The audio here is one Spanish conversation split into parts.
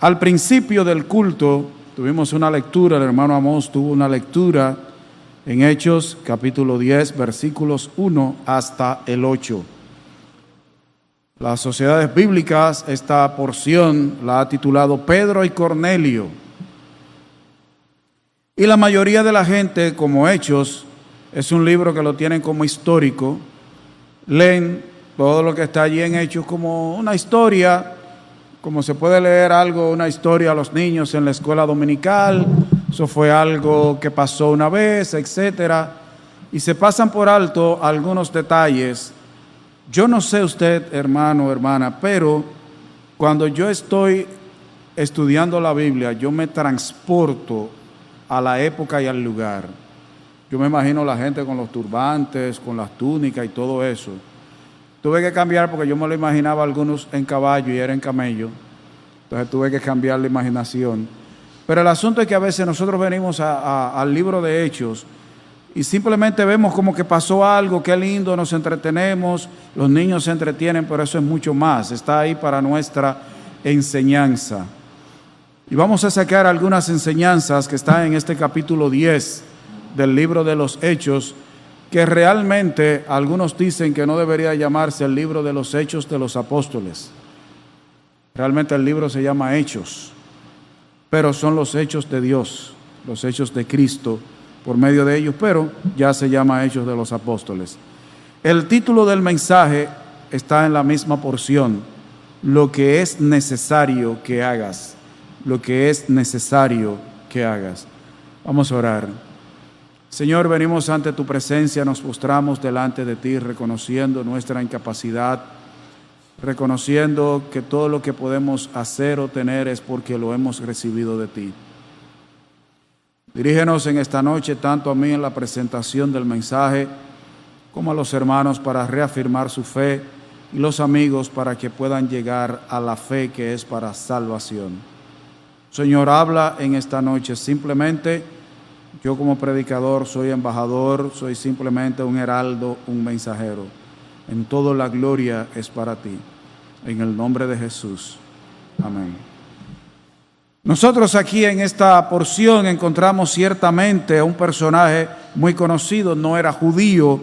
Al principio del culto tuvimos una lectura, el hermano Amós tuvo una lectura en Hechos capítulo 10, versículos 1 hasta el 8. Las sociedades bíblicas, esta porción la ha titulado Pedro y Cornelio. Y la mayoría de la gente, como Hechos, es un libro que lo tienen como histórico, leen todo lo que está allí en Hechos como una historia, como se puede leer algo, una historia a los niños en la escuela dominical, eso fue algo que pasó una vez, etcétera, y se pasan por alto algunos detalles. Yo no sé usted, hermano o hermana, pero cuando yo estoy estudiando la Biblia, yo me transporto a la época y al lugar. Yo me imagino la gente con los turbantes, con las túnicas y todo eso. Tuve que cambiar porque yo me lo imaginaba algunos en caballo y era en camello. Entonces tuve que cambiar la imaginación. Pero el asunto es que a veces nosotros venimos al libro de Hechos y simplemente vemos como que pasó algo, qué lindo, nos entretenemos, los niños se entretienen, pero eso es mucho más, está ahí para nuestra enseñanza. Y vamos a sacar algunas enseñanzas que están en este capítulo 10 del libro de los Hechos, que realmente algunos dicen que no debería llamarse el libro de los Hechos de los Apóstoles. Realmente el libro se llama Hechos, pero son los hechos de Dios, los hechos de Cristo por medio de ellos, pero ya se llama Hechos de los Apóstoles. El título del mensaje está en la misma porción: lo que es necesario que hagas, lo que es necesario que hagas. Vamos a orar. Señor, venimos ante tu presencia, nos postramos delante de ti, reconociendo nuestra incapacidad, reconociendo que todo lo que podemos hacer o tener es porque lo hemos recibido de ti. Dirígenos en esta noche tanto a mí en la presentación del mensaje como a los hermanos para reafirmar su fe y los amigos para que puedan llegar a la fe que es para salvación. Señor, habla en esta noche. Simplemente yo como predicador soy embajador, soy simplemente un heraldo, un mensajero. En todo la gloria es para ti. En el nombre de Jesús. Amén. Nosotros aquí en esta porción encontramos ciertamente a un personaje muy conocido, no era judío,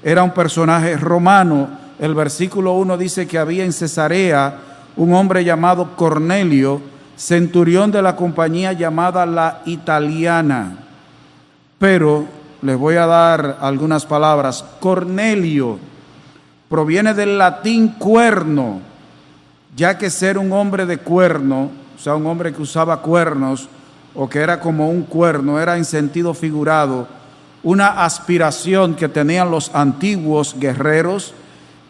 era un personaje romano. El versículo 1 dice que había en Cesarea un hombre llamado Cornelio, centurión de la compañía llamada la Italiana. Pero les voy a dar algunas palabras. Cornelio proviene del latín cuerno, ya que ser un hombre de cuerno, o sea, un hombre que usaba cuernos o que era como un cuerno, era en sentido figurado una aspiración que tenían los antiguos guerreros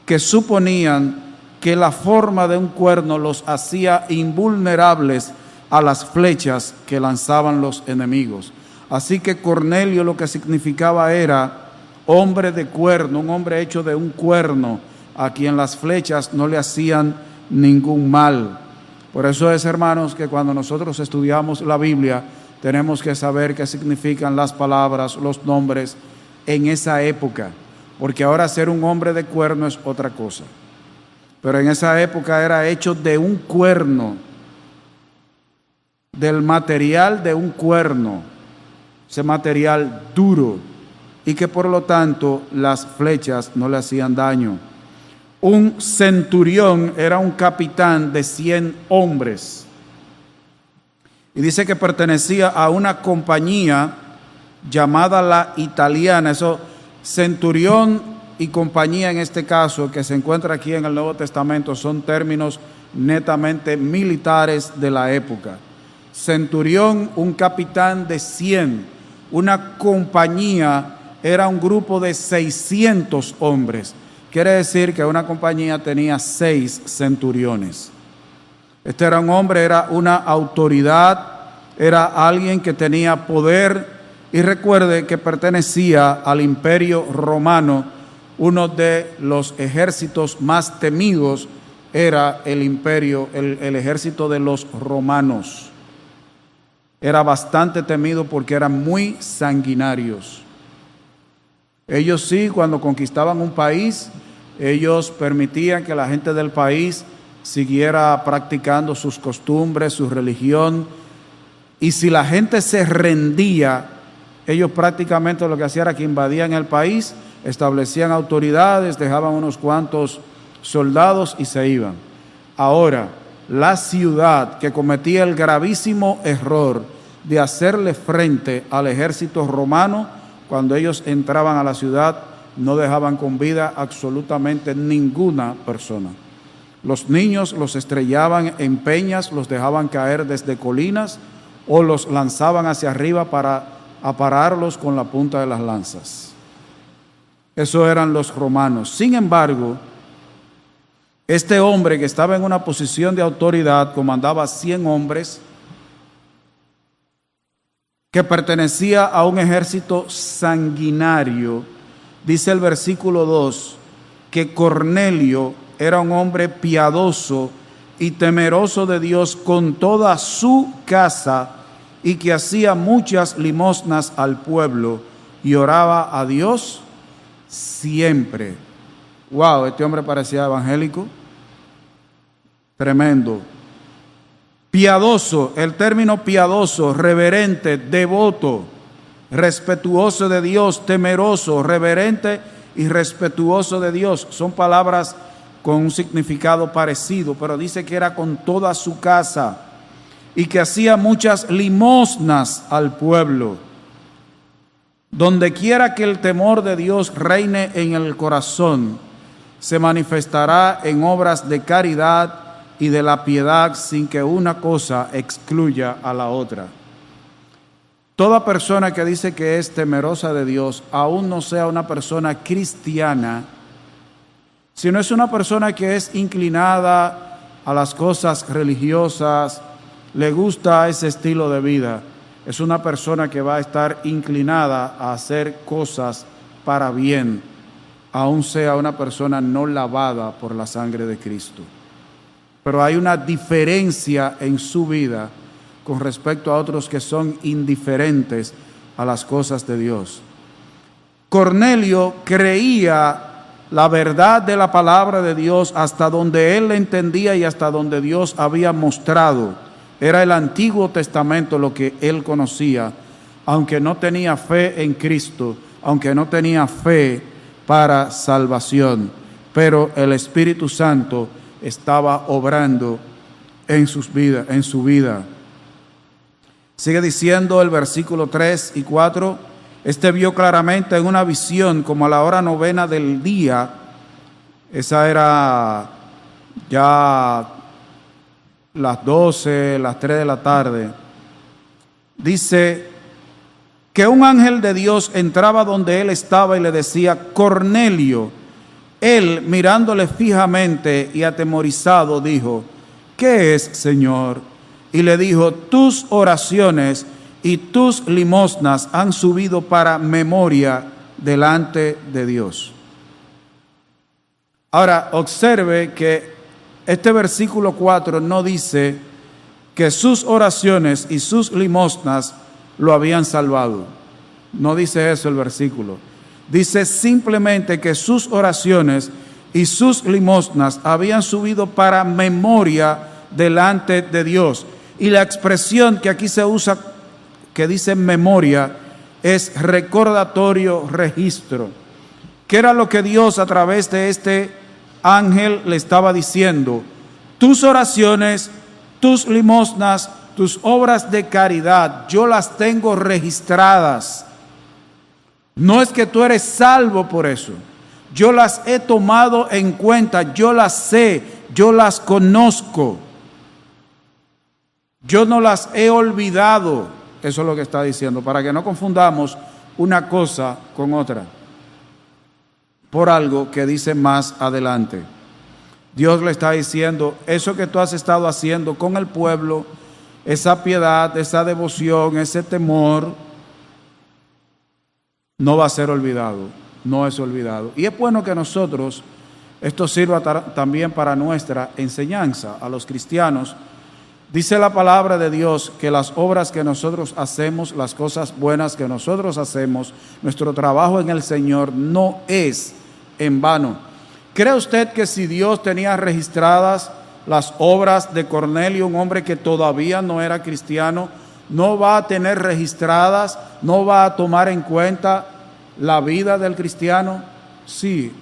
que suponían que la forma de un cuerno los hacía invulnerables a las flechas que lanzaban los enemigos. Así que Cornelio lo que significaba era hombre de cuerno, un hombre hecho de un cuerno, a quien las flechas no le hacían ningún mal. Por eso es, hermanos, que cuando nosotros estudiamos la Biblia, tenemos que saber qué significan las palabras, los nombres en esa época, porque ahora ser un hombre de cuerno es otra cosa. Pero en esa época era hecho de un cuerno, del material de un cuerno, ese material duro, y que por lo tanto las flechas no le hacían daño. Un centurión era un capitán de 100 hombres. Y dice que pertenecía a una compañía llamada la Italiana. Eso, centurión y compañía en este caso, que se encuentra aquí en el Nuevo Testamento, son términos netamente militares de la época. Centurión, un capitán de 100. Una compañía era un grupo de 600 hombres. Quiere decir que una compañía tenía 6 centuriones. Este era un hombre, era una autoridad, era alguien que tenía poder, y recuerde que pertenecía al Imperio Romano. Uno de los ejércitos más temidos era el ejército de los romanos. Era bastante temido porque eran muy sanguinarios. Ellos sí, cuando conquistaban un país, ellos permitían que la gente del país siguiera practicando sus costumbres, su religión. Y si la gente se rendía, ellos prácticamente lo que hacían era que invadían el país, establecían autoridades, dejaban unos cuantos soldados y se iban. Ahora, la ciudad que cometía el gravísimo error de hacerle frente al ejército romano, cuando ellos entraban a la ciudad, no dejaban con vida absolutamente ninguna persona. Los niños los estrellaban en peñas, los dejaban caer desde colinas o los lanzaban hacia arriba para apararlos con la punta de las lanzas. Eso eran los romanos. Sin embargo, este hombre que estaba en una posición de autoridad, comandaba 100 hombres, que pertenecía a un ejército sanguinario. Dice el versículo 2, que Cornelio era un hombre piadoso y temeroso de Dios con toda su casa, y que hacía muchas limosnas al pueblo y oraba a Dios siempre. Wow, este hombre parecía evangélico. Tremendo. Piadoso, el término piadoso, reverente, devoto, respetuoso de Dios, temeroso, reverente y respetuoso de Dios. Son palabras con un significado parecido, pero dice que era con toda su casa y que hacía muchas limosnas al pueblo. Donde quiera que el temor de Dios reine en el corazón, se manifestará en obras de caridad y de la piedad, sin que una cosa excluya a la otra. Toda persona que dice que es temerosa de Dios, aún no sea una persona cristiana, sino es una persona que es inclinada a las cosas religiosas, le gusta ese estilo de vida, es una persona que va a estar inclinada a hacer cosas para bien, aún sea una persona no lavada por la sangre de Cristo. Pero hay una diferencia en su vida con respecto a otros que son indiferentes a las cosas de Dios. Cornelio creía la verdad de la palabra de Dios hasta donde él la entendía y hasta donde Dios había mostrado. Era el Antiguo Testamento lo que él conocía, aunque no tenía fe en Cristo, aunque no tenía fe para salvación. Pero el Espíritu Santo estaba obrando en su vida. Sigue diciendo el versículo 3 y 4, este vio claramente en una visión como a la hora 9 del día, esa era ya las 12, las 3 de la tarde, dice que un ángel de Dios entraba donde él estaba y le decía, Cornelio. Él, mirándole fijamente y atemorizado, dijo, ¿qué es, Señor? Y le dijo, tus oraciones y tus limosnas han subido para memoria delante de Dios. Ahora, observe que este versículo 4 no dice que sus oraciones y sus limosnas lo habían salvado. No dice eso el versículo. Dice simplemente que sus oraciones y sus limosnas habían subido para memoria delante de Dios. Y la expresión que aquí se usa, que dice memoria, es recordatorio, registro. ¿Qué era lo que Dios a través de este ángel le estaba diciendo? Tus oraciones, tus limosnas, tus obras de caridad, yo las tengo registradas. No es que tú eres salvo por eso. Yo las he tomado en cuenta, yo las sé, yo las conozco. Yo no las he olvidado. Eso es lo que está diciendo, para que no confundamos una cosa con otra. Por algo que dice más adelante. Dios le está diciendo, eso que tú has estado haciendo con el pueblo, esa piedad, esa devoción, ese temor, no va a ser olvidado, no es olvidado. Y es bueno que nosotros, esto sirva también para nuestra enseñanza a los cristianos. Dice la palabra de Dios que las obras que nosotros hacemos, las cosas buenas que nosotros hacemos, nuestro trabajo en el Señor no es en vano. ¿Cree usted que si Dios tenía registradas las obras de Cornelio, un hombre que todavía no era cristiano, no va a tener registradas, no va a tomar en cuenta la vida del cristiano? Sí,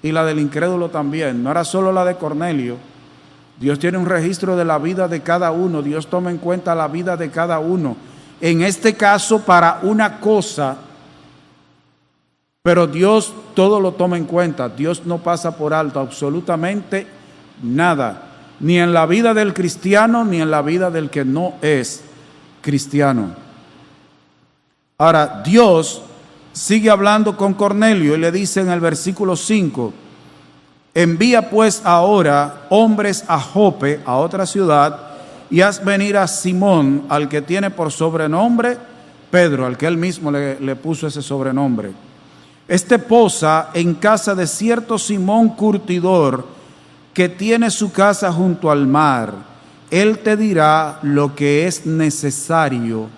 y la del incrédulo también. No era solo la de Cornelio. Dios tiene un registro de la vida de cada uno. Dios toma en cuenta la vida de cada uno. En este caso, para una cosa, pero Dios todo lo toma en cuenta. Dios no pasa por alto absolutamente nada, ni en la vida del cristiano, ni en la vida del que no es cristiano. Ahora, Dios sigue hablando con Cornelio y le dice en el versículo 5, envía pues ahora hombres a Jope, a otra ciudad, y haz venir a Simón, al que tiene por sobrenombre Pedro, al que él mismo le puso ese sobrenombre. Este posa en casa de cierto Simón curtidor, que tiene su casa junto al mar. Él te dirá lo que es necesario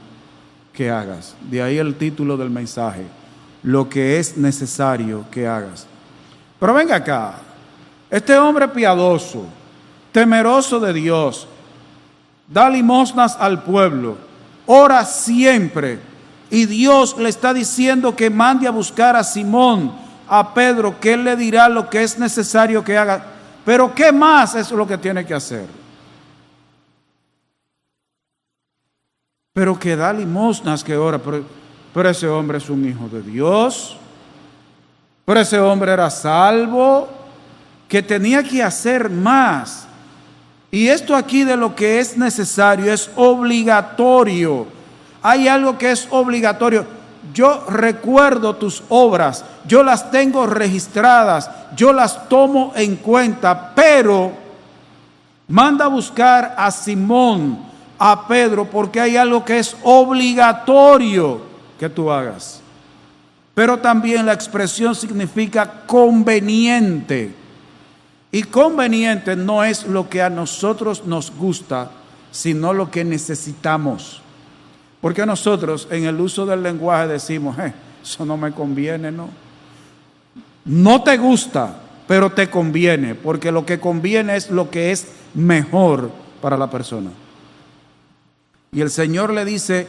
que hagas. De ahí el título del mensaje, lo que es necesario que hagas. Pero venga acá, este hombre piadoso, temeroso de Dios, da limosnas al pueblo, ora siempre, y Dios le está diciendo que mande a buscar a Simón, a Pedro, que él le dirá lo que es necesario que haga. Pero ¿qué más es lo que tiene que hacer? Pero que da limosnas, que ora, pero ese hombre es un hijo de Dios, pero ese hombre era salvo, que tenía que hacer más. Y esto aquí de lo que es necesario es obligatorio. Hay algo que es obligatorio. Yo recuerdo tus obras, yo las tengo registradas, yo las tomo en cuenta, pero manda a buscar a Simón, a Pedro, porque hay algo que es obligatorio que tú hagas. Pero también la expresión significa conveniente. Y conveniente no es lo que a nosotros nos gusta, sino lo que necesitamos. Porque nosotros en el uso del lenguaje decimos, eso no me conviene, ¿no? No te gusta, pero te conviene, porque lo que conviene es lo que es mejor para la persona. Y el Señor le dice,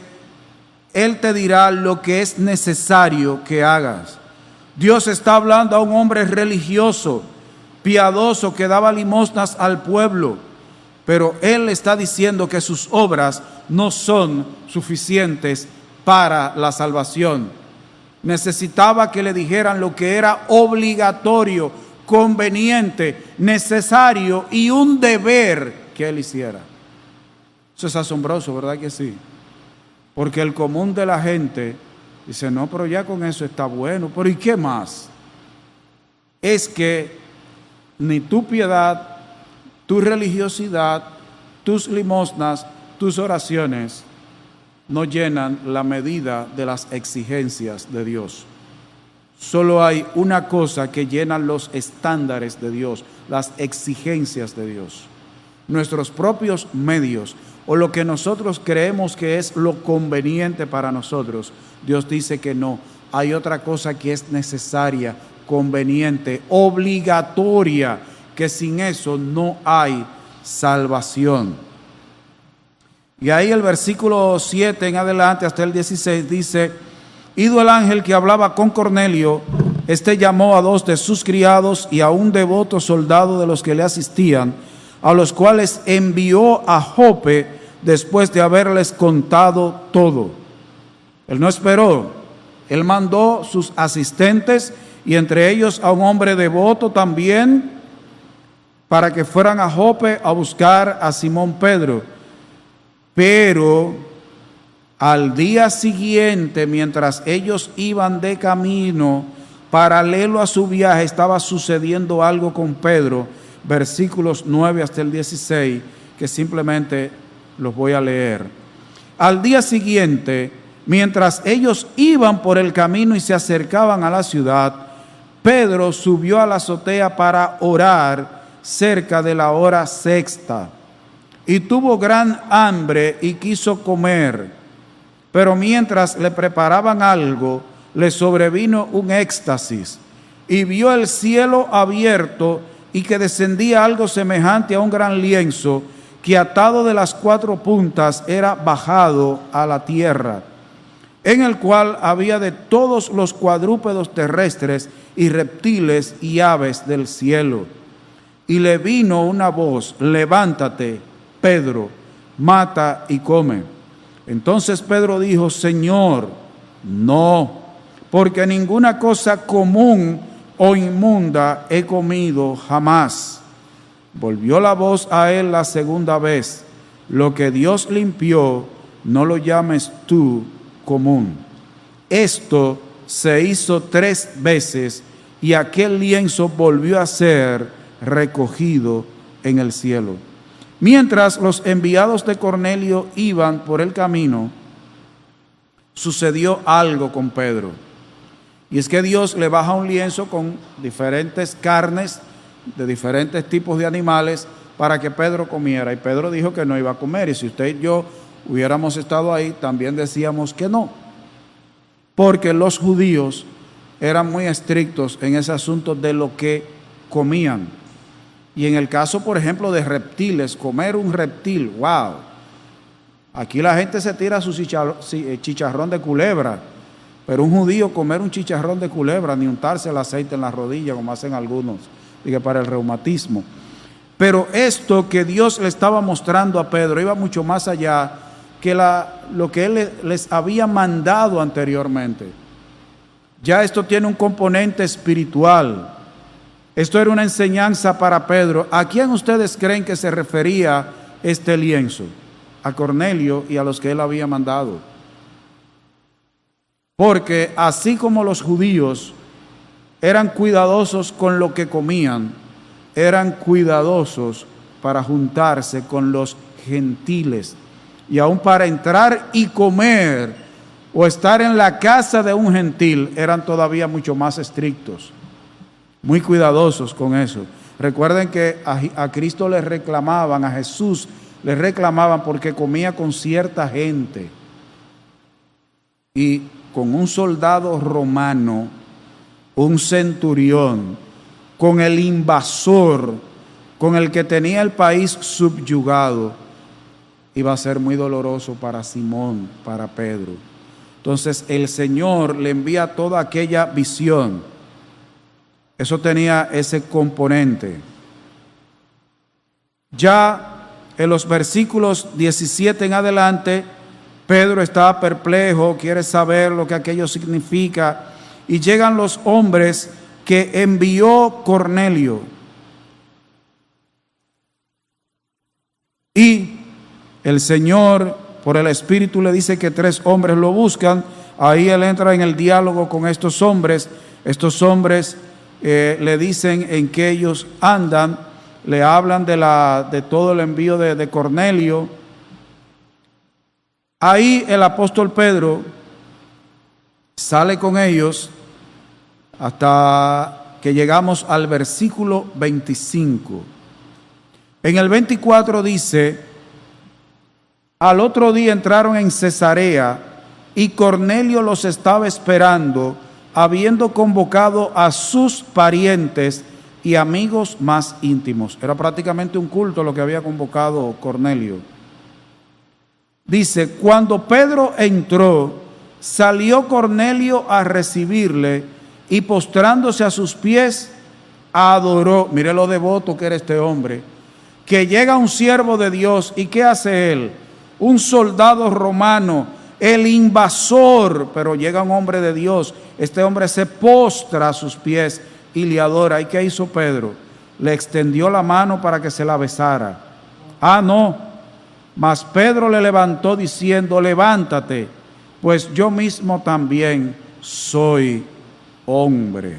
Él te dirá lo que es necesario que hagas. Dios está hablando a un hombre religioso, piadoso, que daba limosnas al pueblo, pero Él le está diciendo que sus obras no son suficientes para la salvación. Necesitaba que le dijeran lo que era obligatorio, conveniente, necesario y un deber que Él hiciera. Eso es asombroso, ¿verdad que sí? Porque el común de la gente dice, no, pero ya con eso está bueno, pero ¿y qué más? Es que ni tu piedad, tu religiosidad, tus limosnas, tus oraciones no llenan la medida de las exigencias de Dios. Solo hay una cosa que llena los estándares de Dios, las exigencias de Dios. Nuestros propios medios o lo que nosotros creemos que es lo conveniente para nosotros, Dios dice que no. Hay otra cosa que es necesaria, conveniente, obligatoria, que sin eso no hay salvación. Y ahí el versículo 7 en adelante hasta el 16 dice, ido el ángel que hablaba con Cornelio, este llamó a 2 de sus criados y a un devoto soldado de los que le asistían, a los cuales envió a Jope después de haberles contado todo. Él no esperó, él mandó sus asistentes y entre ellos a un hombre devoto también, para que fueran a Jope a buscar a Simón Pedro. Pero al día siguiente, mientras ellos iban de camino, paralelo a su viaje, estaba sucediendo algo con Pedro, versículos 9 hasta el 16, que simplemente los voy a leer. Al día siguiente, mientras ellos iban por el camino y se acercaban a la ciudad, Pedro subió a la azotea para orar cerca de la hora sexta, y tuvo gran hambre y quiso comer. Pero mientras le preparaban algo, le sobrevino un éxtasis, y vio el cielo abierto y que descendía algo semejante a un gran lienzo, que atado de las 4 puntas era bajado a la tierra, en el cual había de todos los cuadrúpedos terrestres y reptiles y aves del cielo. Y le vino una voz: levántate, Pedro, mata y come. Entonces Pedro dijo: Señor, no, porque ninguna cosa común o inmunda he comido jamás. Volvió la voz a él la segunda vez: lo que Dios limpió, no lo llames tú común. Esto se hizo 3 veces y aquel lienzo volvió a ser recogido en el cielo. Mientras los enviados de Cornelio iban por el camino, sucedió algo con Pedro. Y es que Dios le baja un lienzo con diferentes carnes de diferentes tipos de animales para que Pedro comiera. Y Pedro dijo que no iba a comer. Y si usted y yo hubiéramos estado ahí, también decíamos que no. Porque los judíos eran muy estrictos en ese asunto de lo que comían. Y en el caso, por ejemplo, de reptiles, comer un reptil, wow. Aquí la gente se tira su chicharrón de culebra, pero un judío comer un chicharrón de culebra, ni untarse el aceite en la rodilla, como hacen algunos, diga, para el reumatismo. Pero esto que Dios le estaba mostrando a Pedro iba mucho más allá que lo que Él les había mandado anteriormente. Ya esto tiene un componente espiritual. Esto era una enseñanza para Pedro. ¿A quién ustedes creen que se refería este lienzo? A Cornelio y a los que él había mandado. Porque así como los judíos eran cuidadosos con lo que comían, eran cuidadosos para juntarse con los gentiles. Y aún para entrar y comer o estar en la casa de un gentil, eran todavía mucho más estrictos. Muy cuidadosos con eso. Recuerden que a Cristo le reclamaban, a Jesús le reclamaban porque comía con cierta gente. Y con un soldado romano, un centurión, con el invasor, con el que tenía el país subyugado, iba a ser muy doloroso para Simón, para Pedro. Entonces el Señor le envía toda aquella visión. Eso tenía ese componente. Ya en los versículos 17 en adelante, Pedro estaba perplejo, quiere saber lo que aquello significa, y llegan los hombres que envió Cornelio. Y el Señor, por el Espíritu, le dice que 3 hombres lo buscan. Ahí él entra en el diálogo con estos hombres. Estos hombres le dicen en qué ellos andan, le hablan de todo el envío de Cornelio. Ahí el apóstol Pedro sale con ellos hasta que llegamos al versículo 25. En el 24 dice: al otro día entraron en Cesarea y Cornelio los estaba esperando, habiendo convocado a sus parientes y amigos más íntimos. Era prácticamente un culto lo que había convocado Cornelio. Dice: cuando Pedro entró, salió Cornelio a recibirle y postrándose a sus pies, adoró. Mire lo devoto que era este hombre. Que llega un siervo de Dios, ¿y qué hace él? Un soldado romano, el invasor, pero llega un hombre de Dios. Este hombre se postra a sus pies y le adora. ¿Y qué hizo Pedro? Le extendió la mano para que se la besara. Ah, no. Mas Pedro le levantó diciendo: levántate, pues yo mismo también soy hombre.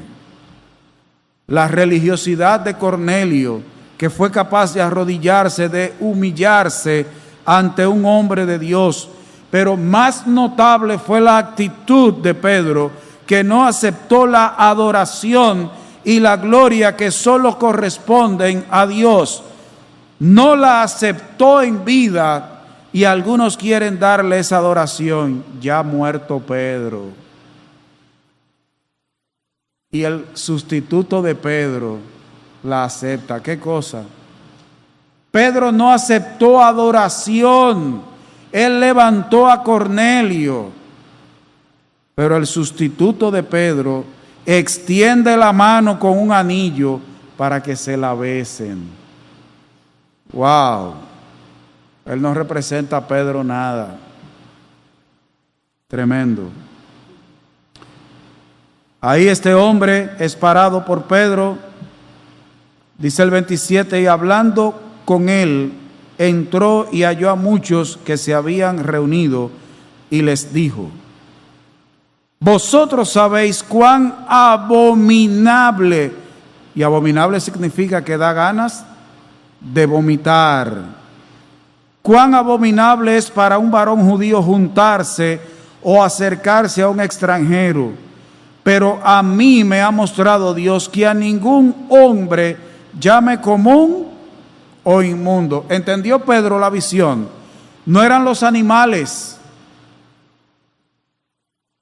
La religiosidad de Cornelio, que fue capaz de arrodillarse, de humillarse ante un hombre de Dios. Pero más notable fue la actitud de Pedro, que no aceptó la adoración y la gloria que solo corresponden a Dios. No la aceptó en vida, y algunos quieren darle esa adoración, ya muerto Pedro. Y el sustituto de Pedro, la acepta. ¿Qué cosa? Pedro no aceptó adoración. Él levantó a Cornelio. Pero el sustituto de Pedro extiende la mano con un anillo para que se la besen. ¡Wow! Él no representa a Pedro nada. Tremendo. Ahí este hombre es parado por Pedro. Dice el 27, y hablando con él, entró y halló a muchos que se habían reunido y les dijo: vosotros sabéis cuán abominable, y abominable significa que da ganas de vomitar, cuán abominable es para un varón judío juntarse o acercarse a un extranjero. Pero a mí me ha mostrado Dios que a ningún hombre llame común o inmundo. ¿Entendió Pedro la visión? No eran los animales,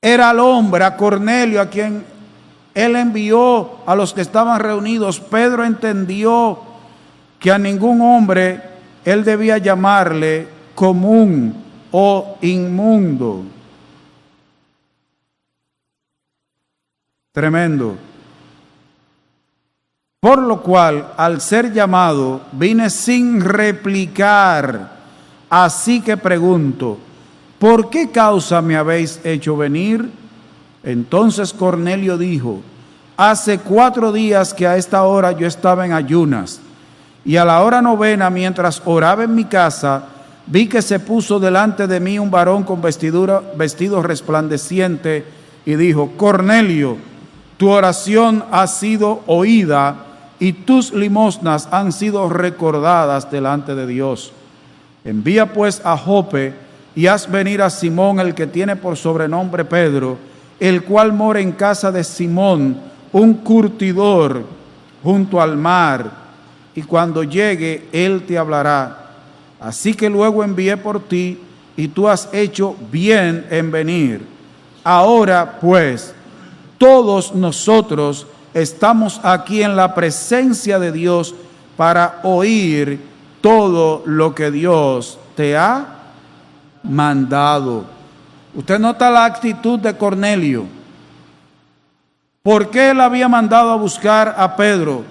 era el hombre, a Cornelio, a quien él envió a los que estaban reunidos. Pedro entendió que a ningún hombre él debía llamarle común o inmundo. Tremendo. Por lo cual, al ser llamado, vine sin replicar. Así que pregunto: ¿por qué causa me habéis hecho venir? Entonces Cornelio dijo: hace 4 días que a esta hora yo estaba en ayunas, y a la hora 9, mientras oraba en mi casa, vi que se puso delante de mí un varón con vestido resplandeciente, y dijo: Cornelio, tu oración ha sido oída, y tus limosnas han sido recordadas delante de Dios. Envía pues a Jope, y haz venir a Simón, el que tiene por sobrenombre Pedro, el cual mora en casa de Simón, un curtidor, junto al mar, y cuando llegue, él te hablará. Así que luego envié por ti, y tú has hecho bien en venir. Ahora pues, todos nosotros estamos aquí en la presencia de Dios para oír todo lo que Dios te ha mandado. Usted nota la actitud de Cornelio. ¿Por qué él había mandado a buscar a Pedro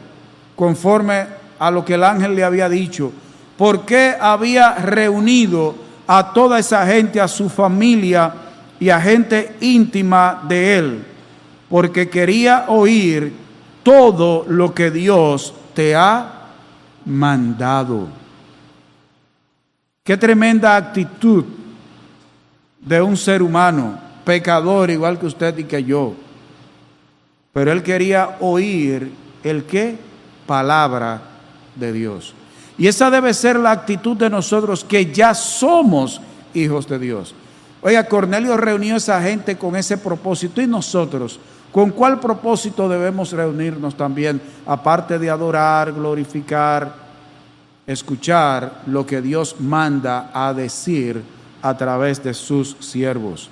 conforme a lo que el ángel le había dicho? ¿Por qué había reunido a toda esa gente, a su familia y a gente íntima de él? Porque quería oír todo lo que Dios te ha mandado. Qué tremenda actitud de un ser humano, pecador igual que usted y que yo. Pero él quería oír el qué, palabra de Dios. Y esa debe ser la actitud de nosotros que ya somos hijos de Dios. Oiga, Cornelio reunió a esa gente con ese propósito. ¿Y nosotros? ¿Con cuál propósito debemos reunirnos también? Aparte de adorar, glorificar, escuchar lo que Dios manda a decir a través de sus siervos.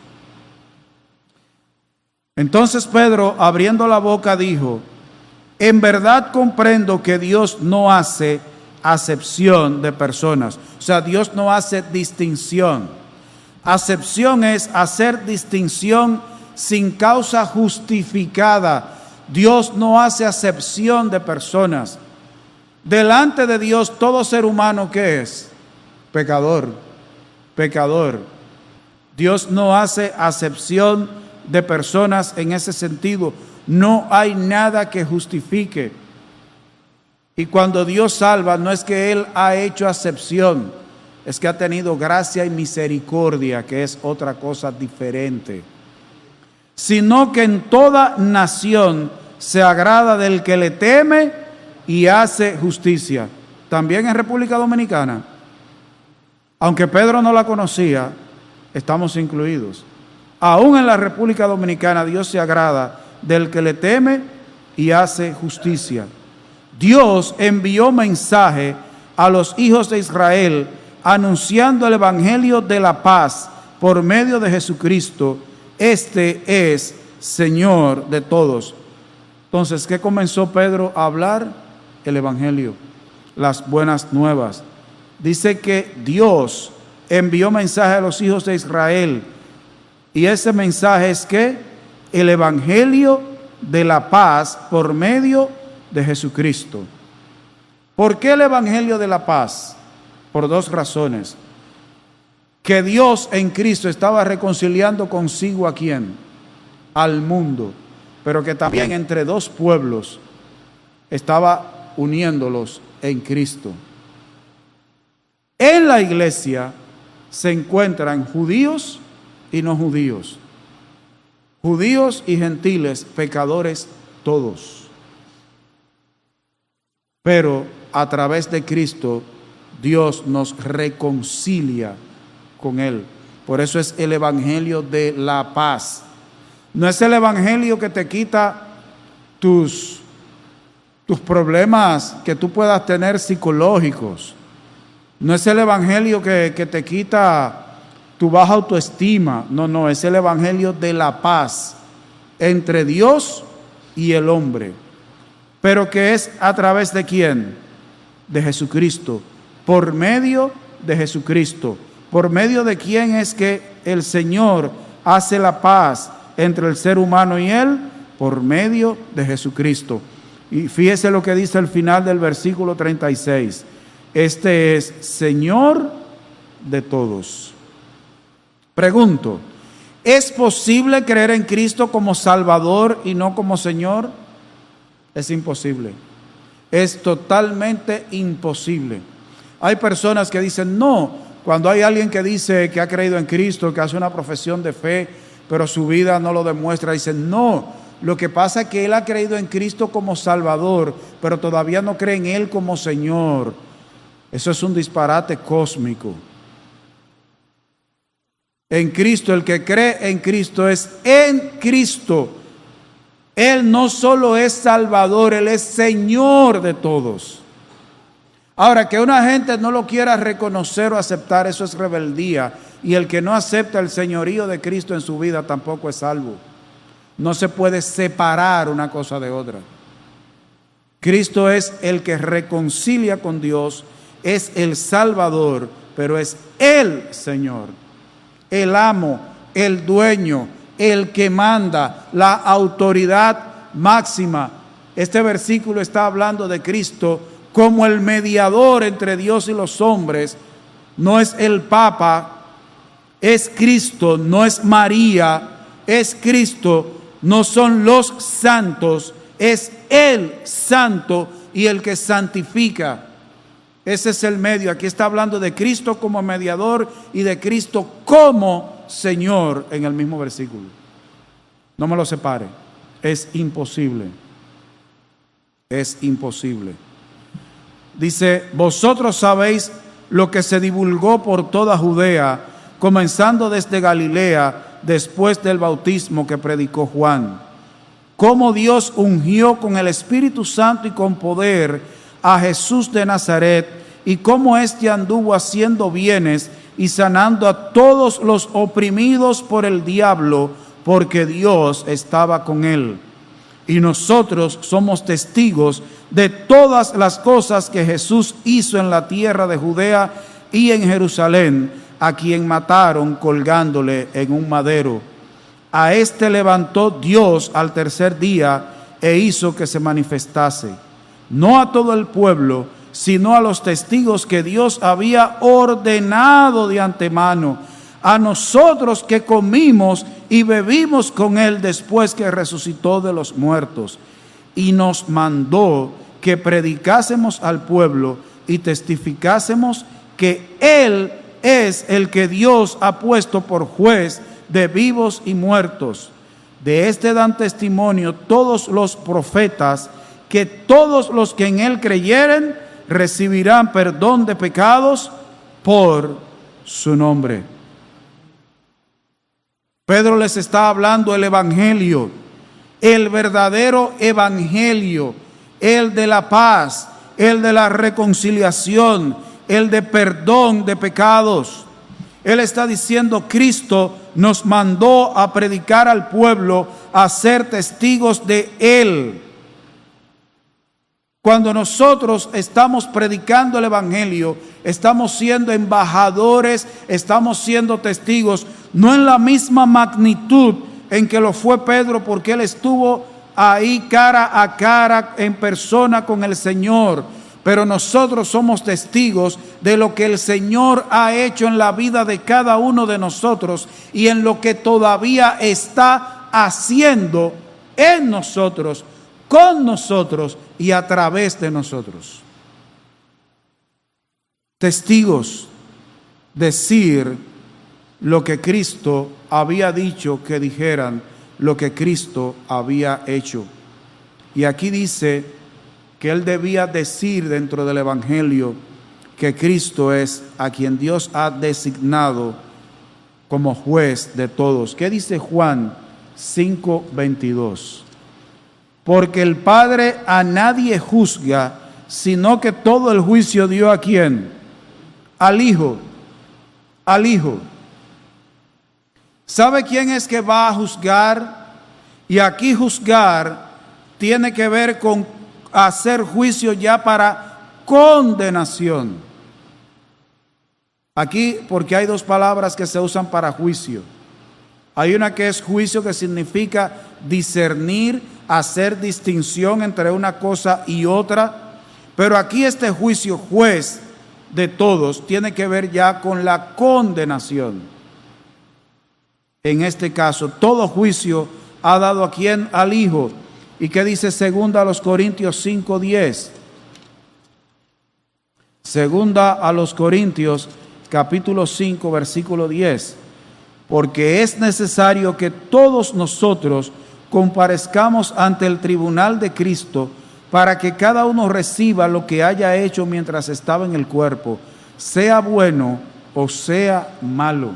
Entonces Pedro, abriendo la boca, dijo: en verdad comprendo que Dios no hace acepción de personas. O sea, Dios no hace distinción. Acepción es hacer distinción sin causa justificada. Dios no hace acepción de personas. Delante de Dios, todo ser humano, ¿qué es? Pecador. Pecador. Dios no hace acepción de personas en ese sentido. No hay nada que justifique. Y cuando Dios salva, no es que Él ha hecho acepción, es que ha tenido gracia y misericordia, que es otra cosa diferente. Sino que en toda nación se agrada del que le teme y hace justicia. También en República Dominicana, aunque Pedro no la conocía, estamos incluidos. Aún en la República Dominicana Dios se agrada del que le teme y hace justicia. Dios envió mensaje a los hijos de Israel anunciando el evangelio de la paz por medio de Jesucristo. Este es Señor de todos. Entonces, ¿qué comenzó Pedro a hablar? el Evangelio, las buenas nuevas. Dice que Dios envió mensaje a los hijos de Israel, y ese mensaje es que el Evangelio de la paz por medio de Jesucristo. ¿Por qué el Evangelio de la paz? Por dos razones. Que Dios en Cristo estaba reconciliando consigo ¿a quién? Al mundo, pero que también entre dos pueblos estaba uniéndolos en Cristo. En la iglesia se encuentran judíos y no judíos, judíos y gentiles, pecadores todos. Pero a través de Cristo Dios nos reconcilia con Él. Por eso es el Evangelio de la paz. No es el Evangelio que te quita tus problemas que tú puedas tener psicológicos. No es el Evangelio que te quita tu baja autoestima. No, es el Evangelio de la paz entre Dios y el hombre. Pero que es a través de ¿quién? De Jesucristo. Por medio de Jesucristo. ¿Por medio de quién es que el Señor hace la paz entre el ser humano y Él? Por medio de Jesucristo. Y fíjese lo que dice al final del versículo 36. Este es Señor de todos. Pregunto, ¿es posible creer en Cristo como Salvador y no como Señor? Es imposible. Es totalmente imposible. Hay personas que dicen, no, cuando hay alguien que dice que ha creído en Cristo, que hace una profesión de fe, pero su vida no lo demuestra, dicen, no, lo que pasa es que él ha creído en Cristo como Salvador, pero todavía no cree en Él como Señor. Eso es un disparate cósmico. En Cristo, el que cree en Cristo es en Cristo. Él no solo es Salvador, Él es Señor de todos. Ahora, que una gente no lo quiera reconocer o aceptar, eso es rebeldía. Y el que no acepta el señorío de Cristo en su vida tampoco es salvo. No se puede separar una cosa de otra. Cristo es el que reconcilia con Dios, es el Salvador, pero es el Señor, el amo, el dueño, el que manda, la autoridad máxima. Este versículo está hablando de Cristo como el mediador entre Dios y los hombres. No es el Papa, es Cristo, no es María, es Cristo, no son los santos, es el santo y el que santifica. Ese es el medio. Aquí está hablando de Cristo como mediador y de Cristo como Señor en el mismo versículo. No me lo separe. Es imposible. Es imposible. Dice, vosotros sabéis lo que se divulgó por toda Judea, comenzando desde Galilea, después del bautismo que predicó Juan. Cómo Dios ungió con el Espíritu Santo y con poder a Jesús de Nazaret, y cómo éste anduvo haciendo bienes y sanando a todos los oprimidos por el diablo, porque Dios estaba con él. Y nosotros somos testigos de todas las cosas que Jesús hizo en la tierra de Judea y en Jerusalén, a quien mataron colgándole en un madero. A este levantó Dios al tercer día e hizo que se manifestase, no a todo el pueblo, sino a los testigos que Dios había ordenado de antemano, a nosotros que comimos y bebimos con Él después que resucitó de los muertos, y nos mandó que predicásemos al pueblo y testificásemos que Él es el que Dios ha puesto por juez de vivos y muertos. De este dan testimonio todos los profetas, que todos los que en Él creyeren recibirán perdón de pecados por su nombre. Pedro les está hablando el Evangelio, el verdadero Evangelio, el de la paz, el de la reconciliación, el de perdón de pecados. Él está diciendo, Cristo nos mandó a predicar al pueblo, a ser testigos de Él. Cuando nosotros estamos predicando el Evangelio, estamos siendo embajadores, estamos siendo testigos, no en la misma magnitud en que lo fue Pedro, porque él estuvo ahí cara a cara en persona con el Señor, pero nosotros somos testigos de lo que el Señor ha hecho en la vida de cada uno de nosotros y en lo que todavía está haciendo en nosotros, con nosotros y a través de nosotros. Testigos, decir lo que Cristo había dicho que dijeran, lo que Cristo había hecho. Y aquí dice que él debía decir dentro del Evangelio que Cristo es a quien Dios ha designado como juez de todos. ¿Qué dice Juan 5:22? Porque el Padre a nadie juzga, sino que todo el juicio dio ¿a quién? Al Hijo. Al Hijo. ¿Sabe quién es que va a juzgar? Y aquí juzgar tiene que ver con hacer juicio ya para condenación. Aquí, porque hay dos palabras que se usan para juicio. Hay una que es juicio, que significa discernir, hacer distinción entre una cosa y otra. Pero aquí este juicio, juez de todos, tiene que ver ya con la condenación. En este caso, todo juicio ha dado ¿a quién? Al Hijo. ¿Y qué dice 2 Corintios 5:10? 2 Corintios capítulo 5 versículo 10. Porque es necesario que todos nosotros comparezcamos ante el tribunal de Cristo para que cada uno reciba lo que haya hecho mientras estaba en el cuerpo, sea bueno o sea malo.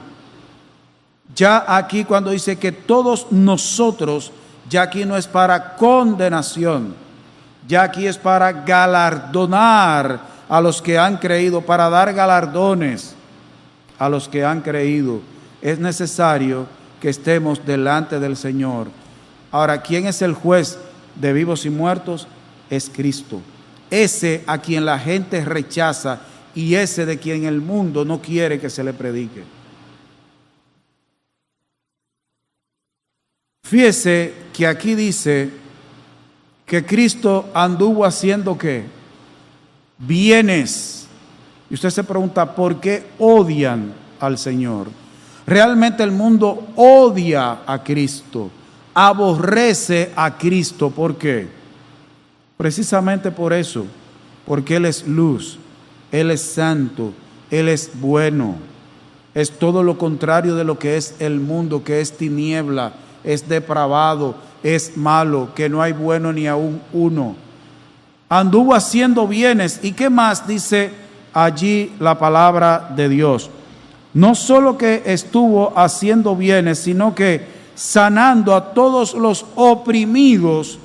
Ya aquí cuando dice que todos nosotros, ya aquí no es para condenación, ya aquí es para galardonar a los que han creído, para dar galardones a los que han creído. Es necesario que estemos delante del Señor. Ahora, ¿quién es el juez de vivos y muertos? Es Cristo. Ese a quien la gente rechaza y ese de quien el mundo no quiere que se le predique. Fíjese que aquí dice que Cristo anduvo haciendo ¿qué? Bienes. Y usted se pregunta, ¿por qué odian al Señor? Realmente el mundo odia a Cristo, aborrece a Cristo. ¿Por qué? Precisamente por eso, porque Él es luz, Él es santo, Él es bueno. Es todo lo contrario de lo que es el mundo, que es tiniebla, es depravado, es malo, que no hay bueno ni aún uno. Anduvo haciendo bienes. ¿Y qué más dice allí la palabra de Dios? No solo que estuvo haciendo bienes, sino que sanando a todos los oprimidos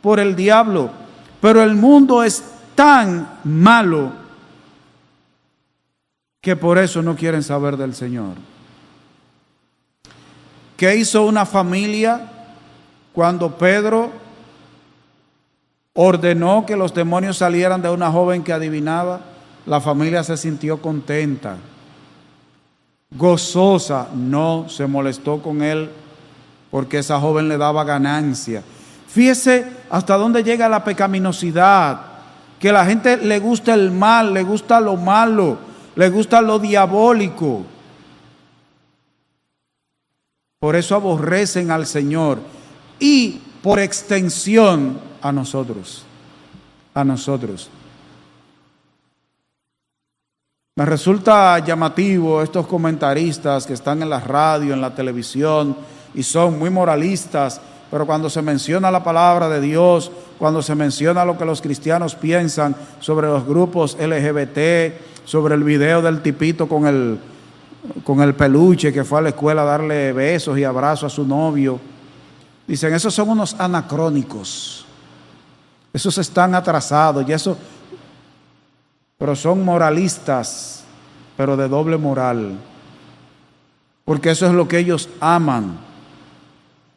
por el diablo. Pero el mundo es tan malo que por eso no quieren saber del Señor. ¿Qué hizo una familia cuando Pedro ordenó que los demonios salieran de una joven que adivinaba? La familia se sintió contenta, gozosa, no se molestó con él porque esa joven le daba ganancia. Fíjese hasta dónde llega la pecaminosidad, que a la gente le gusta el mal, le gusta lo malo, le gusta lo diabólico. Por eso aborrecen al Señor y por extensión a nosotros. A nosotros. Me resulta llamativo estos comentaristas que están en la radio, en la televisión y son muy moralistas, pero cuando se menciona la palabra de Dios, cuando se menciona lo que los cristianos piensan sobre los grupos LGBT, sobre el video del tipito con el peluche que fue a la escuela a darle besos y abrazos a su novio, dicen, esos son unos anacrónicos, esos están atrasados, y eso, pero son moralistas, pero de doble moral, porque eso es lo que ellos aman.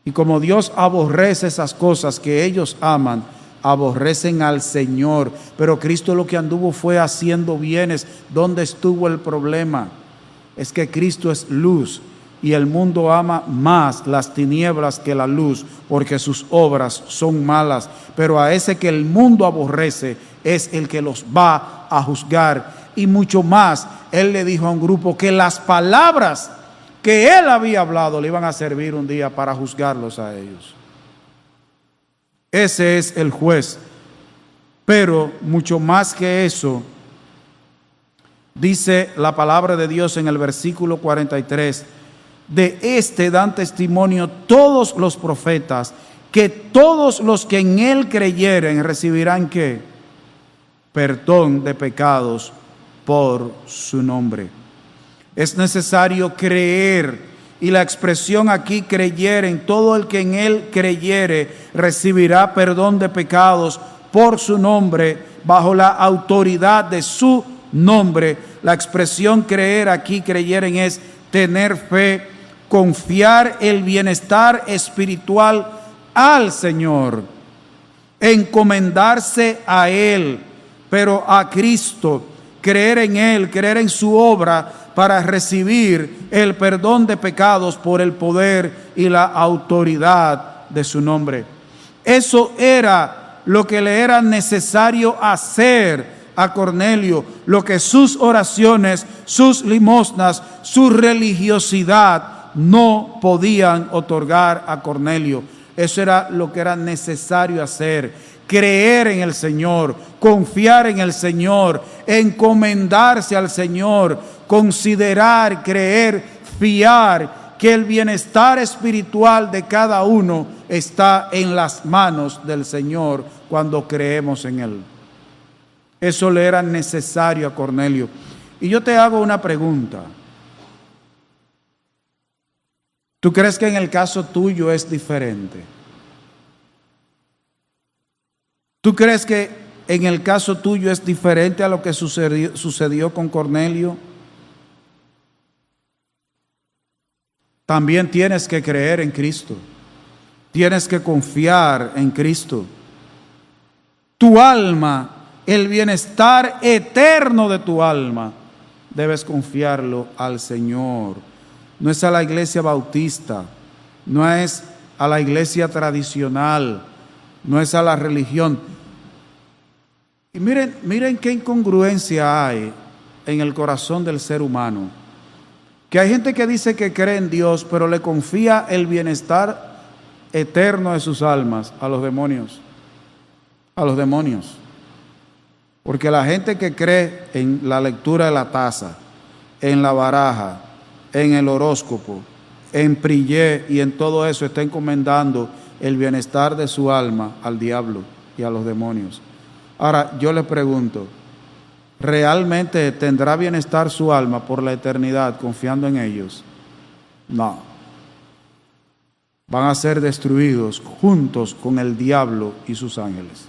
Y como Dios aborrece esas cosas que ellos aman, aborrecen al Señor. Pero Cristo lo que anduvo fue haciendo bienes. ¿Dónde estuvo el problema? Es que Cristo es luz y el mundo ama más las tinieblas que la luz, porque sus obras son malas. Pero a ese que el mundo aborrece es el que los va a juzgar. Y mucho más, él le dijo a un grupo que las palabras que él había hablado le iban a servir un día para juzgarlos a ellos. Ese es el juez. Pero mucho más que eso, dice la palabra de Dios en el versículo 43, de este dan testimonio todos los profetas, que todos los que en él creyeren recibirán ¿qué? Perdón de pecados por su nombre. Es necesario creer. Y la expresión aquí creyeren, todo el que en él creyere recibirá perdón de pecados por su nombre, bajo la autoridad de su nombre. La expresión creer aquí, creyeren, es tener fe, confiar el bienestar espiritual al Señor, encomendarse a Él, pero a Cristo, creer en Él, creer en su obra, para recibir el perdón de pecados por el poder y la autoridad de su nombre. Eso era lo que le era necesario hacer a Cornelio, lo que sus oraciones, sus limosnas, su religiosidad no podían otorgar a Cornelio. Eso era lo que era necesario hacer. Creer en el Señor, confiar en el Señor, encomendarse al Señor, considerar, creer, fiar que el bienestar espiritual de cada uno está en las manos del Señor cuando creemos en Él. Eso le era necesario a Cornelio. Y yo te hago una pregunta. ¿Tú crees que en el caso tuyo es diferente? ¿Tú crees que en el caso tuyo es diferente a lo que sucedió con Cornelio? También tienes que creer en Cristo. Tienes que confiar en Cristo. Tu alma, el bienestar eterno de tu alma, debes confiarlo al Señor. No es a la iglesia bautista, no es a la iglesia tradicional, no es a la religión. Y miren qué incongruencia hay en el corazón del ser humano. Que hay gente que dice que cree en Dios, pero le confía el bienestar eterno de sus almas a los demonios. A los demonios. Porque la gente que cree en la lectura de la taza, en la baraja, en el horóscopo, en Prillé y en todo eso, está encomendando el bienestar de su alma al diablo y a los demonios. Ahora, yo les pregunto, ¿realmente tendrá bienestar su alma por la eternidad confiando en ellos? No. Van a ser destruidos juntos con el diablo y sus ángeles.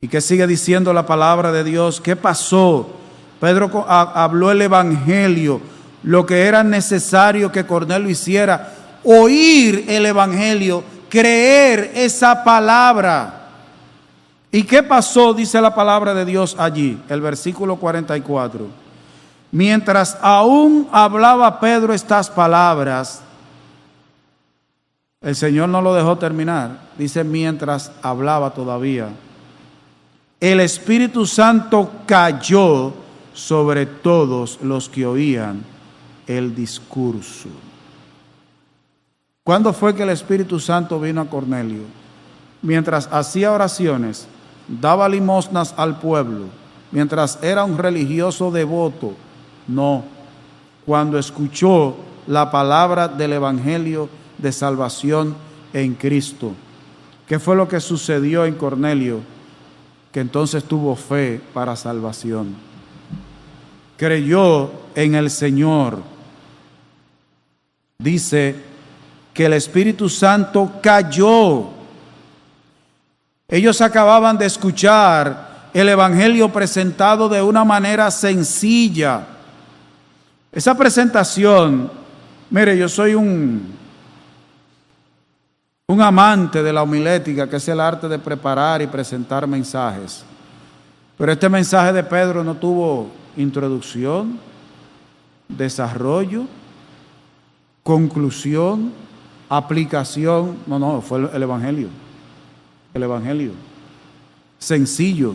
¿Y qué sigue diciendo la palabra de Dios? ¿Qué pasó? Pedro habló el evangelio, lo que era necesario que Cornelio hiciera, oír el evangelio, creer esa palabra. ¿Y qué pasó? Dice la palabra de Dios allí, el versículo 44. Mientras aún hablaba Pedro estas palabras, el Señor no lo dejó terminar. Dice, mientras hablaba todavía, el Espíritu Santo cayó sobre todos los que oían el discurso. ¿Cuándo fue que el Espíritu Santo vino a Cornelio? Mientras hacía oraciones, daba limosnas al pueblo, mientras era un religioso devoto. No, cuando escuchó la palabra del Evangelio de salvación en Cristo. ¿Qué fue lo que sucedió en Cornelio? Que entonces tuvo fe para salvación. Creyó en el Señor. Dice que el Espíritu Santo cayó. Ellos acababan de escuchar el Evangelio presentado de una manera sencilla. Esa presentación, mire, yo soy un un amante de la homilética, que es el arte de preparar y presentar mensajes. Pero este mensaje de Pedro no tuvo introducción, desarrollo, conclusión, aplicación. No, fue el Evangelio. El Evangelio. Sencillo.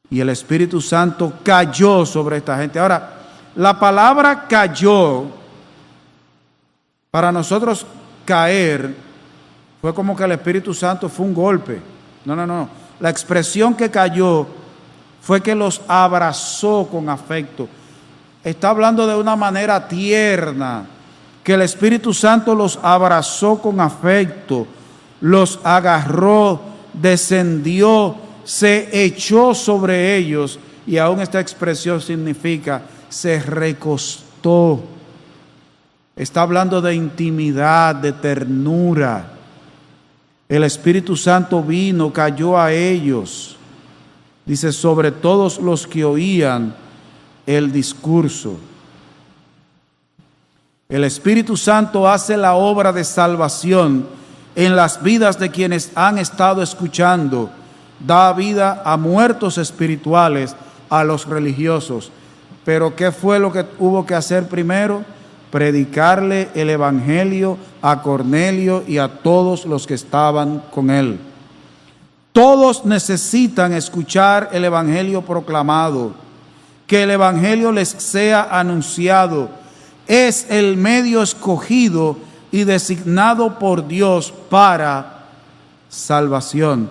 Y el Espíritu Santo cayó sobre esta gente. Ahora, la palabra cayó, para nosotros caer, fue como que el Espíritu Santo fue un golpe. No. La expresión que cayó fue que los abrazó con afecto. Está hablando de una manera tierna, que el Espíritu Santo los abrazó con afecto, los agarró, descendió, se echó sobre ellos, y aún esta expresión significa se recostó. Está hablando de intimidad, de ternura. El Espíritu Santo vino, cayó a ellos. Dice, sobre todos los que oían el discurso. El Espíritu Santo hace la obra de salvación en las vidas de quienes han estado escuchando. Da vida a muertos espirituales, a los religiosos. Pero ¿qué fue lo que hubo que hacer primero? Predicarle el Evangelio a Cornelio y a todos los que estaban con él. Todos necesitan escuchar el Evangelio proclamado, que el Evangelio les sea anunciado. Es el medio escogido y designado por Dios para salvación.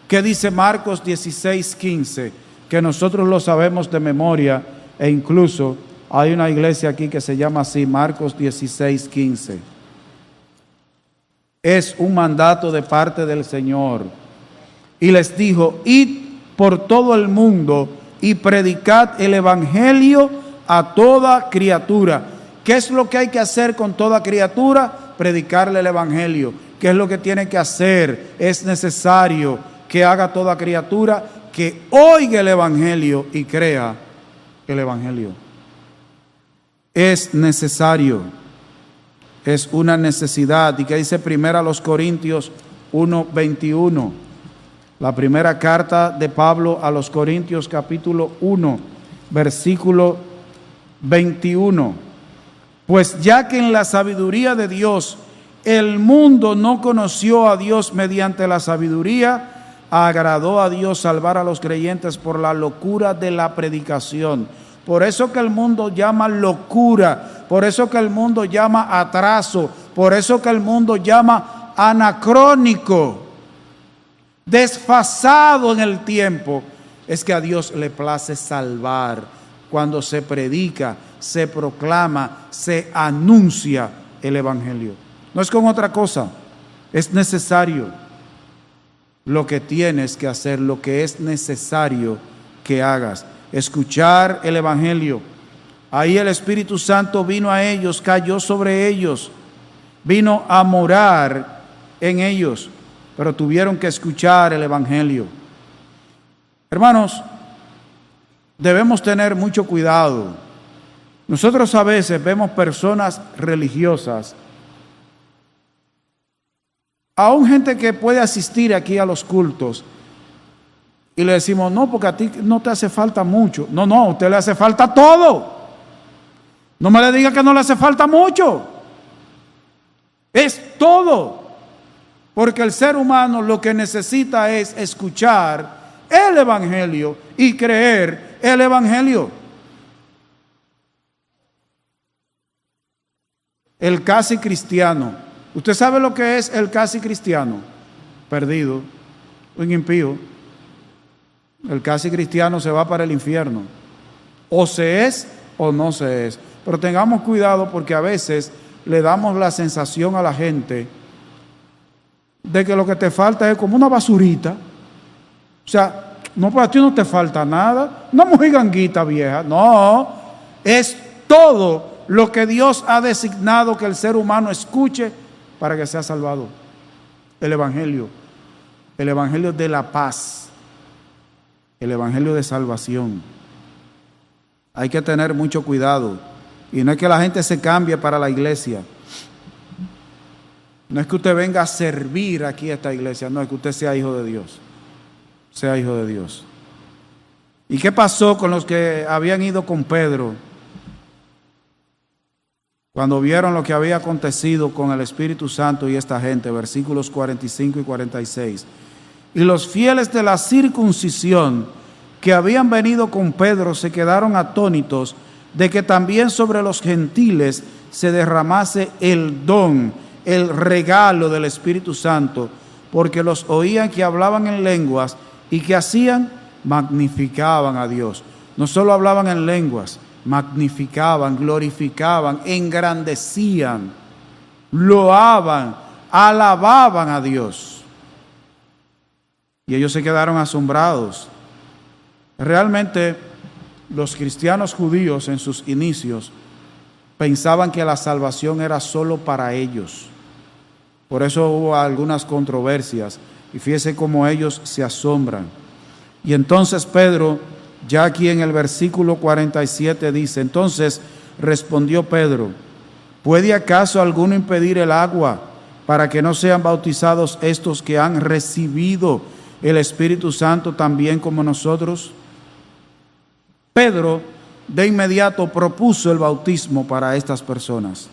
¿Qué dice Marcos 16:15? Que nosotros lo sabemos de memoria, e incluso hay una iglesia aquí que se llama así, Marcos 16:15. Es un mandato de parte del Señor. Y les dijo, id por todo el mundo y predicad el Evangelio a toda criatura. ¿Qué es lo que hay que hacer con toda criatura? Predicarle el Evangelio. ¿Qué es lo que tiene que hacer? Es necesario que haga toda criatura, que oiga el Evangelio y crea el Evangelio. Es necesario, es una necesidad. ¿Y qué dice 1 Corintios 1:21? La primera carta de Pablo a los Corintios, capítulo 1, versículo 21. Pues ya que en la sabiduría de Dios el mundo no conoció a Dios mediante la sabiduría, agradó a Dios salvar a los creyentes por la locura de la predicación. Por eso que el mundo llama locura, por eso que el mundo llama atraso, por eso que el mundo llama anacrónico, desfasado en el tiempo. Es que a Dios le place salvar cuando se predica, se proclama, se anuncia el Evangelio. No es con otra cosa, es necesario lo que tienes que hacer, lo que es necesario que hagas. Escuchar el Evangelio. Ahí el Espíritu Santo vino a ellos, cayó sobre ellos, vino a morar en ellos, pero tuvieron que escuchar el Evangelio. Hermanos, debemos tener mucho cuidado. Nosotros a veces vemos personas religiosas, aún gente que puede asistir aquí a los cultos, y le decimos, no, porque a ti no te hace falta mucho. No, a usted le hace falta todo. No me le diga que no le hace falta mucho. Es todo. Porque el ser humano lo que necesita es escuchar el Evangelio y creer el Evangelio. El casi cristiano. ¿Usted sabe lo que es el casi cristiano? Perdido, un impío. El casi cristiano se va para el infierno. O se es o no se es. Pero tengamos cuidado, porque a veces le damos la sensación a la gente de que lo que te falta es como una basurita. O sea, no, para ti no te falta nada. Una mojiganguita vieja. No, es todo lo que Dios ha designado que el ser humano escuche para que sea salvado. El Evangelio de la paz. El Evangelio de salvación. Hay que tener mucho cuidado. Y no es que la gente se cambie para la iglesia. No es que usted venga a servir aquí a esta iglesia, no, es que usted sea hijo de Dios. Sea hijo de Dios. ¿Y qué pasó con los que habían ido con Pedro? Cuando vieron lo que había acontecido con el Espíritu Santo y esta gente, versículos 45 y 46. Y los fieles de la circuncisión que habían venido con Pedro se quedaron atónitos de que también sobre los gentiles se derramase el don, el regalo del Espíritu Santo, porque los oían que hablaban en lenguas y que hacían, magnificaban a Dios. No solo hablaban en lenguas, magnificaban, glorificaban, engrandecían, loaban, alababan a Dios. Y ellos se quedaron asombrados. Realmente los cristianos judíos en sus inicios pensaban que la salvación era solo para ellos. Por eso hubo algunas controversias. Y fíjese cómo ellos se asombran. Y entonces Pedro, ya aquí en el versículo 47 dice, entonces respondió Pedro, ¿puede acaso alguno impedir el agua para que no sean bautizados estos que han recibido el Espíritu Santo también como nosotros? Pedro de inmediato propuso el bautismo para estas personas.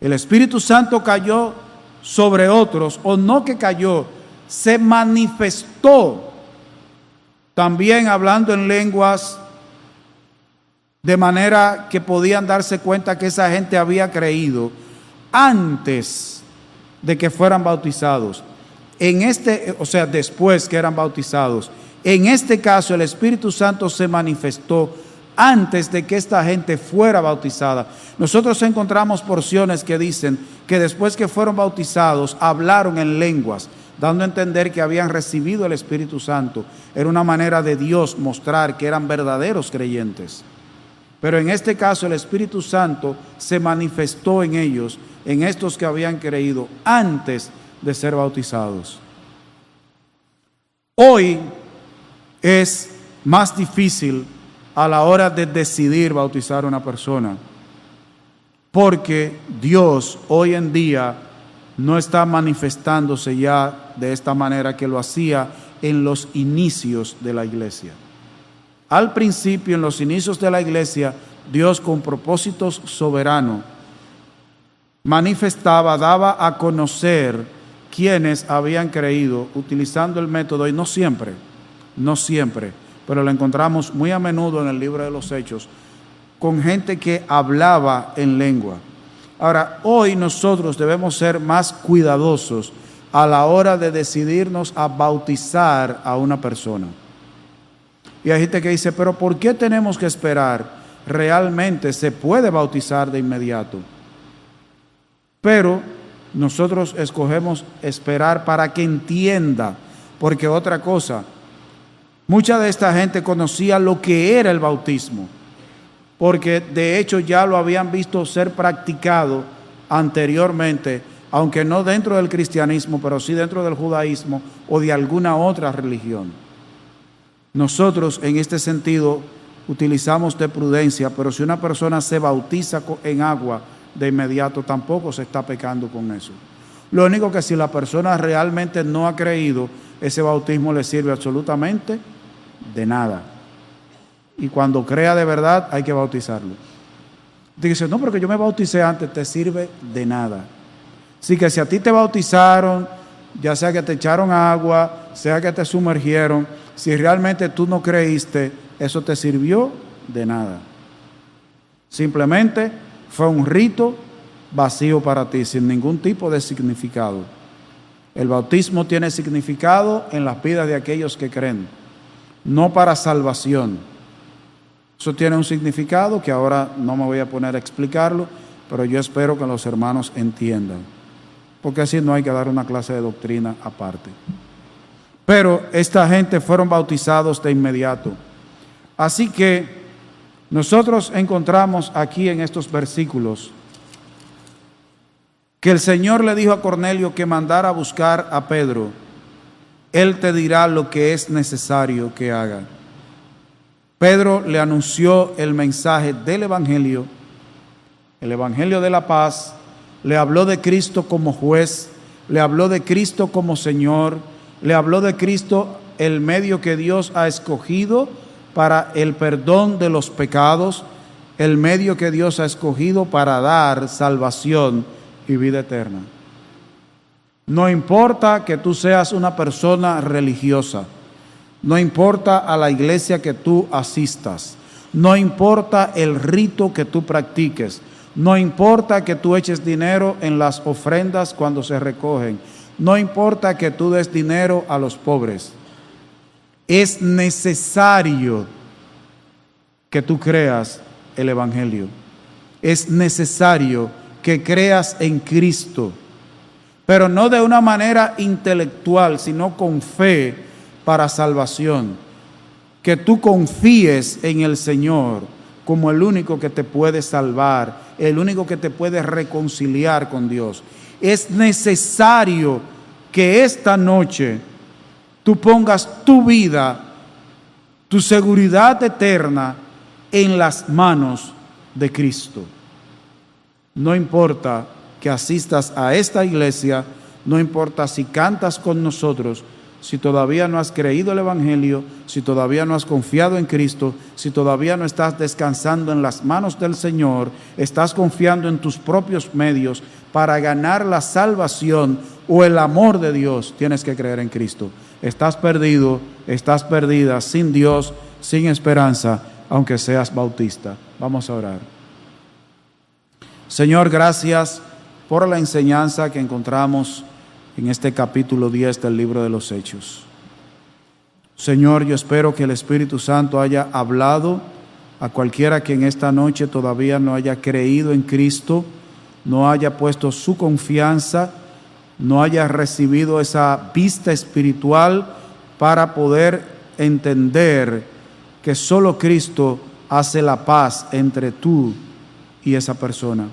El Espíritu Santo cayó sobre otros, o no que cayó, se manifestó también hablando en lenguas, de manera que podían darse cuenta que esa gente había creído antes de que fueran bautizados. Después que eran bautizados. En este caso, el Espíritu Santo se manifestó antes de que esta gente fuera bautizada. Nosotros encontramos porciones que dicen que después que fueron bautizados, hablaron en lenguas, dando a entender que habían recibido el Espíritu Santo. Era una manera de Dios mostrar que eran verdaderos creyentes. Pero en este caso el Espíritu Santo se manifestó en ellos, en estos que habían creído antes de ser bautizados. Hoy es más difícil a la hora de decidir bautizar a una persona, porque Dios hoy en día no está manifestándose ya de esta manera que lo hacía en los inicios de la iglesia. Al principio, en los inicios de la iglesia, Dios con propósitos soberanos manifestaba, daba a conocer quienes habían creído utilizando el método, y no siempre, pero lo encontramos muy a menudo en el libro de los Hechos, con gente que hablaba en lengua. Ahora, hoy nosotros debemos ser más cuidadosos a la hora de decidirnos a bautizar a una persona. Y hay gente que dice, pero ¿por qué tenemos que esperar? Realmente se puede bautizar de inmediato. Pero nosotros escogemos esperar para que entienda, porque otra cosa, mucha de esta gente conocía lo que era el bautismo, porque de hecho ya lo habían visto ser practicado anteriormente, aunque no dentro del cristianismo, pero sí dentro del judaísmo o de alguna otra religión. Nosotros en este sentido utilizamos de prudencia, pero si una persona se bautiza en agua, de inmediato tampoco se está pecando con eso. Lo único que si la persona realmente no ha creído, ese bautismo le sirve absolutamente de nada. Y cuando crea de verdad, hay que bautizarlo. Dice, no, porque yo me bauticé antes, te sirve de nada. Así que si a ti te bautizaron, ya sea que te echaron agua, sea que te sumergieron, si realmente tú no creíste, eso te sirvió de nada. Simplemente fue un rito vacío para ti, sin ningún tipo de significado. El bautismo tiene significado en las vidas de aquellos que creen, no para salvación. Eso tiene un significado que ahora no me voy a poner a explicarlo, pero yo espero que los hermanos entiendan, porque así no hay que dar una clase de doctrina aparte. Pero esta gente fueron bautizados de inmediato. Así que nosotros encontramos aquí en estos versículos que el Señor le dijo a Cornelio que mandara a buscar a Pedro. Él te dirá lo que es necesario que haga. Pedro le anunció el mensaje del Evangelio, el Evangelio de la paz, le habló de Cristo como juez, le habló de Cristo como Señor, le habló de Cristo, el medio que Dios ha escogido para el perdón de los pecados, el medio que Dios ha escogido para dar salvación y vida eterna. No importa que tú seas una persona religiosa, no importa a la iglesia que tú asistas, no importa el rito que tú practiques, no importa que tú eches dinero en las ofrendas cuando se recogen, no importa que tú des dinero a los pobres. Es necesario que tú creas el Evangelio. Es necesario que creas en Cristo, pero no de una manera intelectual, sino con fe para salvación. Que tú confíes en el Señor como el único que te puede salvar, el único que te puede reconciliar con Dios. Es necesario que esta noche tú pongas tu vida, tu seguridad eterna en las manos de Cristo. No importa que asistas a esta iglesia, no importa si cantas con nosotros, si todavía no has creído el Evangelio, si todavía no has confiado en Cristo, si todavía no estás descansando en las manos del Señor, estás confiando en tus propios medios para ganar la salvación o el amor de Dios, tienes que creer en Cristo. Estás perdido, estás perdida, sin Dios, sin esperanza, aunque seas bautista. Vamos a orar. Señor, gracias por la enseñanza que encontramos en este capítulo 10 del libro de los Hechos. Señor, yo espero que el Espíritu Santo haya hablado a cualquiera que en esta noche todavía no haya creído en Cristo, no haya puesto su confianza, no haya recibido esa vista espiritual para poder entender que solo Cristo hace la paz entre tú y esa persona.